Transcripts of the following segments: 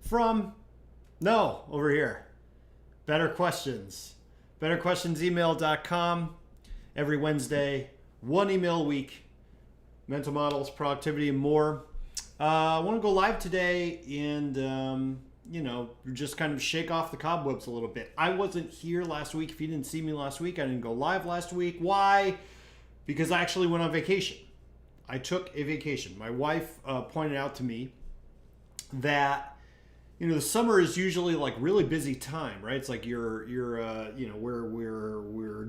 from no over here. Better Questions. BetterQuestionsEmail.com. Every Wednesday, one email a week. Mental models, productivity, and more. I want to go live today and just kind of shake off the cobwebs a little bit. I wasn't here last week. If you didn't see me last week, I didn't go live last week. Why? Because I actually went on vacation. I took a vacation. My wife pointed out to me that the summer is usually like really busy time, right? It's like we're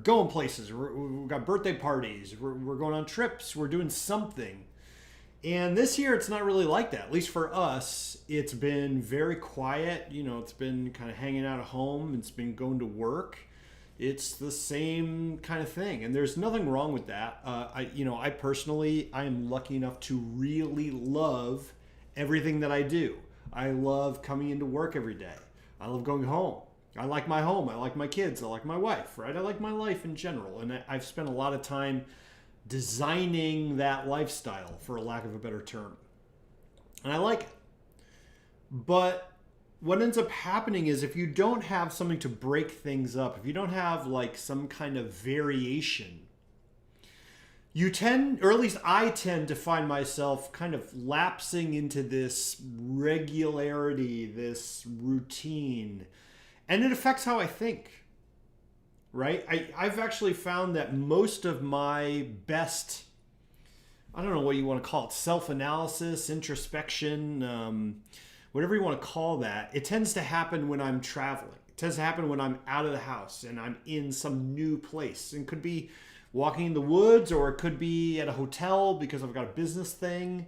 going places. We've got birthday parties. We're going on trips. We're doing something. And this year, it's not really like that. At least for us, it's been very quiet. It's been kind of hanging out at home. It's been going to work. It's the same kind of thing, and there's nothing wrong with that. I personally, I am lucky enough to really love everything that I do. I love coming into work every day. I love going home. I like my home. I like my kids. I like my wife, right? I like my life in general, and I've spent a lot of time designing that lifestyle, for a lack of a better term, and I like it. But what ends up happening is if you don't have something to break things up, if you don't have like some kind of variation, you tend, or at least I tend to find myself kind of lapsing into this regularity, this routine, and it affects how I think, right? I've actually found that most of my best, I don't know what you want to call it, self-analysis, introspection, whatever you want to call that, it tends to happen when I'm traveling. It tends to happen when I'm out of the house and I'm in some new place. And it could be walking in the woods, or it could be at a hotel because I've got a business thing.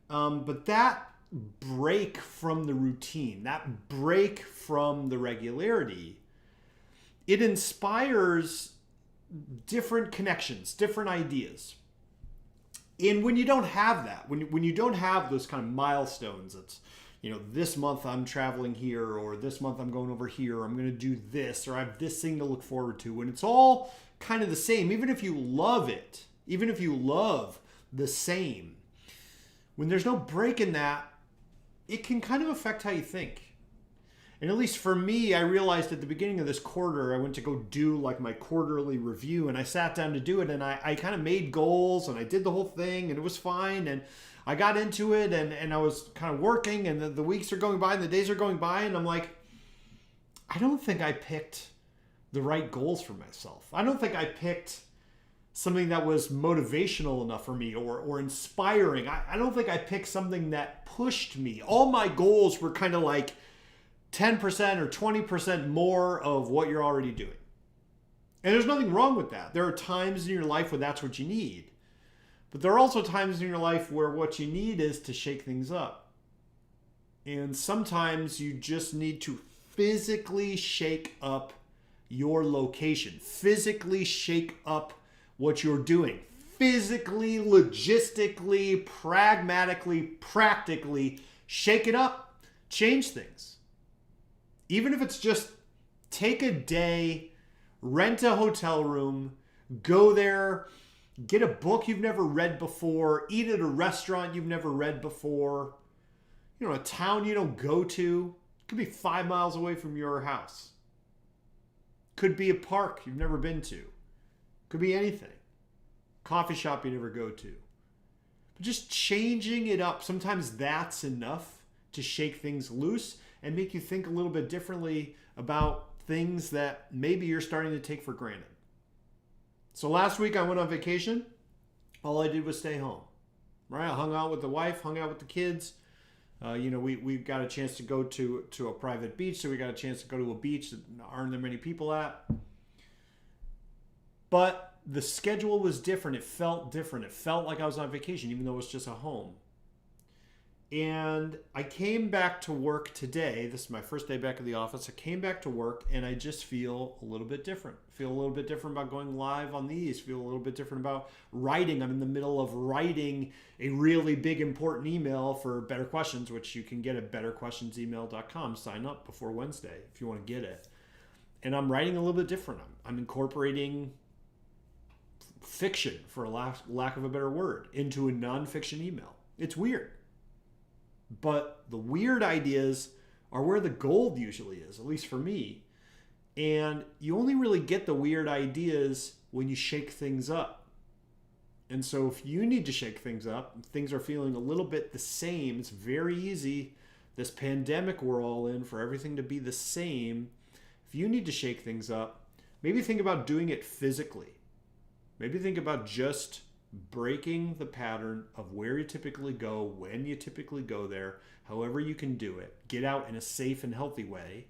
But that break from the routine, that break from the regularity, it inspires different connections, different ideas. And when you don't have that, when you don't have those kind of milestones, it's, this month I'm traveling here, or this month I'm going over here, or I'm going to do this, or I have this thing to look forward to. And it's all kind of the same, even if you love it, even if you love the same, when there's no break in that, it can kind of affect how you think. And at least for me, I realized at the beginning of this quarter, I went to go do like my quarterly review, and I sat down to do it, and I kind of made goals, and I did the whole thing, and it was fine. And I got into it, and I was kind of working, and the weeks are going by and the days are going by, and I'm like, I don't think I picked the right goals for myself. I don't think I picked something that was motivational enough for me, or inspiring. I don't think I picked something that pushed me. All my goals were kind of like 10% or 20% more of what you're already doing. And there's nothing wrong with that. There are times in your life where that's what you need. But there are also times in your life where what you need is to shake things up. And sometimes you just need to physically shake up your location, physically shake up what you're doing, physically, logistically, pragmatically, practically shake it up, change things. Even if it's just take a day, rent a hotel room, go there, get a book you've never read before, eat at a restaurant you've never read before, a town you don't go to. It could be 5 miles away from your house. Could be a park you've never been to. Could be anything. Coffee shop you never go to. But just changing it up, sometimes that's enough to shake things loose and make you think a little bit differently about things that maybe you're starting to take for granted. So last week I went on vacation. All I did was stay home. Right? I hung out with the wife, hung out with the kids. We got a chance to go to a private beach, so we got a chance to go to a beach that aren't there many people at. But the schedule was different. It felt different. It felt like I was on vacation, even though it was just a home. And I came back to work today. This is my first day back at the office. I came back to work, and I just feel a little bit different. Feel a little bit different about going live on these. Feel a little bit different about writing. I'm in the middle of writing a really big, important email for Better Questions, which you can get at betterquestionsemail.com. Sign up before Wednesday if you want to get it. And I'm writing a little bit different. I'm incorporating fiction, for a lack of a better word, into a nonfiction email. It's weird. But the weird ideas are where the gold usually is, at least for me. And you only really get the weird ideas when you shake things up. And so if you need to shake things up, things are feeling a little bit the same, it's very easy, this pandemic we're all in, for everything to be the same. If you need to shake things up, maybe think about doing it physically. Maybe think about just breaking the pattern of where you typically go, when you typically go there, however you can do it. Get out in a safe and healthy way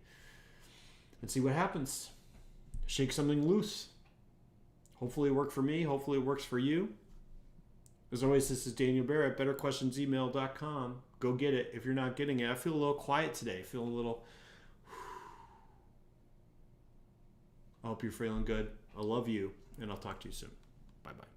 and see what happens. Shake something loose. Hopefully it worked for me. Hopefully it works for you. As always, this is Daniel Bear at betterquestionsemail.com. Go get it if you're not getting it. I feel a little quiet today. I feel a little... I hope you're feeling good. I love you, and I'll talk to you soon. Bye-bye.